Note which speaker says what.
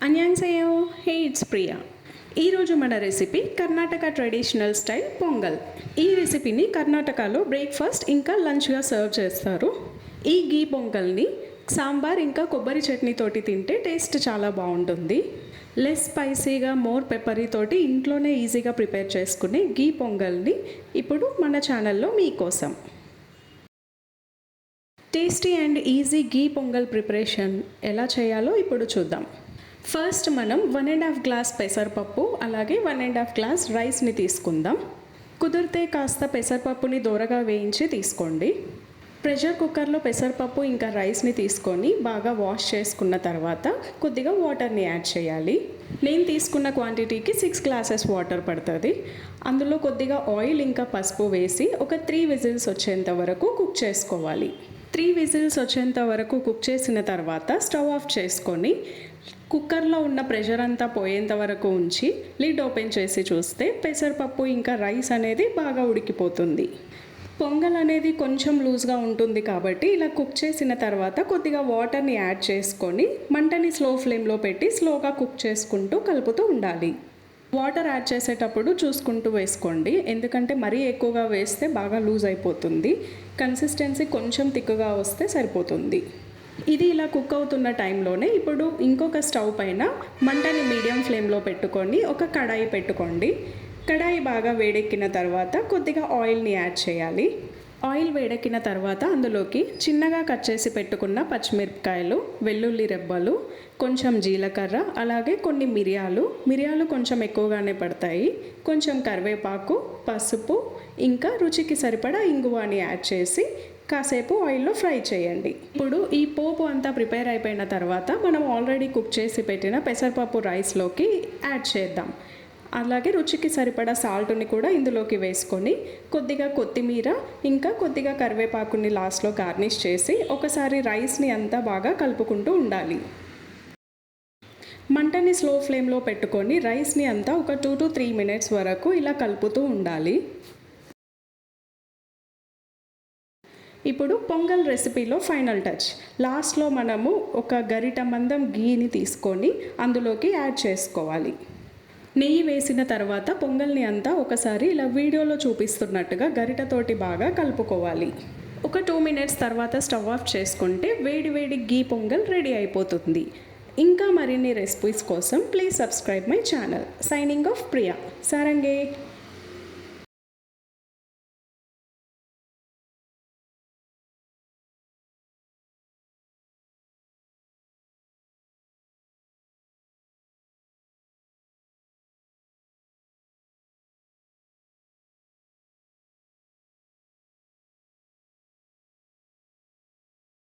Speaker 1: అన్యాన్సేయో hey it's Priya. ఈరోజు మన recipe Karnataka traditional style pongal. ఈ రెసిపీని కర్ణాటకలో బ్రేక్ఫాస్ట్ ఇంకా లంచ్గా సర్వ్ చేస్తారు. ఈ గీ పొంగల్ని సాంబార్ ఇంకా కొబ్బరి చట్నీతోటి తింటే టేస్ట్ చాలా బాగుంటుంది. లెస్ స్పైసీగా మోర్ పెప్పరీ తోటి ఇంట్లోనే ఈజీగా ప్రిపేర్ చేసుకునే గీ పొంగల్ని ఇప్పుడు మన ఛానల్లో మీకోసం. Tasty and easy ghee pongal preparation ఎలా చేయాలో ఇప్పుడు చూద్దాం. ఫస్ట్ మనం 1.5 గ్లాస్ పెసరపప్పు అలాగే 1.5 గ్లాస్ రైస్ని తీసుకుందాం. కుదిరితే కాస్త పెసరపప్పుని దోరగా వేయించి తీసుకోండి. ప్రెషర్ కుక్కర్లో పెసరపప్పు ఇంకా రైస్ని తీసుకొని బాగా వాష్ చేసుకున్న తర్వాత కొద్దిగా వాటర్ని యాడ్ చేయాలి. నేను తీసుకున్న క్వాంటిటీకి 6 గ్లాసెస్ వాటర్ పడుతుంది. అందులో కొద్దిగా ఆయిల్ ఇంకా పసుపు వేసి ఒక 3 విజిల్స్ వచ్చేంత వరకు కుక్ చేసుకోవాలి. 3 విజిల్స్ వచ్చేంత వరకు కుక్ చేసిన తర్వాత స్టవ్ ఆఫ్ చేసుకొని కుక్కర్లో ఉన్న ప్రెషర్ అంతా పోయేంత వరకు ఉంచి లిడ్ ఓపెన్ చేసి చూస్తే పెసరపప్పు ఇంకా రైస్ అనేది బాగా ఉడికిపోతుంది. పొంగల్ అనేది కొంచెం లూజ్గా ఉంటుంది కాబట్టి ఇలా కుక్ చేసిన తర్వాత కొద్దిగా వాటర్ని యాడ్ చేసుకొని మంటని స్లో ఫ్లేమ్లో పెట్టి స్లోగా కుక్ చేసుకుంటూ కలుపుతూ ఉండాలి. వాటర్ యాడ్ చేసేటప్పుడు చూసుకుంటూ వేసుకోండి, ఎందుకంటే మరీ ఎక్కువగా వేస్తే బాగా లూజ్ అయిపోతుంది. కన్సిస్టెన్సీ కొంచెం థిక్గా వస్తే సరిపోతుంది. ఇది ఇలా కుక్ అవుతున్న టైంలోనే ఇప్పుడు ఇంకొక స్టవ్ పైన మంటని మీడియం ఫ్లేమ్లో పెట్టుకొని ఒక కడాయి పెట్టుకోండి. కడాయి బాగా వేడెక్కిన తర్వాత కొద్దిగా ఆయిల్ని యాడ్ చేయాలి. ఆయిల్ వేడెక్కిన తర్వాత అందులోకి చిన్నగా కట్ చేసి పెట్టుకున్న పచ్చిమిరపకాయలు, వెల్లుల్లి రెబ్బలు, కొంచెం జీలకర్ర, అలాగే కొన్ని మిరియాలు కొంచెం ఎక్కువగానే పడతాయి, కొంచెం కరివేపాకు, పసుపు ఇంకా రుచికి సరిపడా ఇంగువని యాడ్ చేసి కాసేపు ఆయిల్లో ఫ్రై చేయండి. ఇప్పుడు ఈ పోపు అంతా ప్రిపేర్ అయిపోయిన తర్వాత మనం ఆల్రెడీ కుక్ చేసి పెట్టిన పెసరపప్పు రైస్లోకి యాడ్ చేద్దాం. అలాగే రుచికి సరిపడా సాల్ట్ని కూడా ఇందులోకి వేసుకొని కొద్దిగా కొత్తిమీర ఇంకా కొద్దిగా కరివేపాకుని లాస్ట్లో గార్నిష్ చేసి ఒకసారి రైస్ని అంతా బాగా కలుపుకుంటూ ఉండాలి. మంటని స్లో ఫ్లేమ్లో పెట్టుకొని రైస్ని అంతా ఒక 2 to 3 minutes వరకు ఇలా కలుపుతూ ఉండాలి. ఇప్పుడు పొంగల్ రెసిపీలో ఫైనల్ టచ్, లాస్ట్లో మనము ఒక గరిట మందం గీని తీసుకొని అందులోకి యాడ్ చేసుకోవాలి. నెయ్యి వేసిన తర్వాత పొంగల్ని అంతా ఒకసారి ఇలా వీడియోలో చూపిస్తున్నట్టుగా గరిటతోటి బాగా కలుపుకోవాలి. ఒక 2 minutes తర్వాత స్టవ్ ఆఫ్ చేసుకుంటే వేడి గీ పొంగల్ రెడీ అయిపోతుంది. ఇంకా మరిన్ని రెసిపీస్ కోసం please subscribe my channel. Signing off Priya. సారంగే.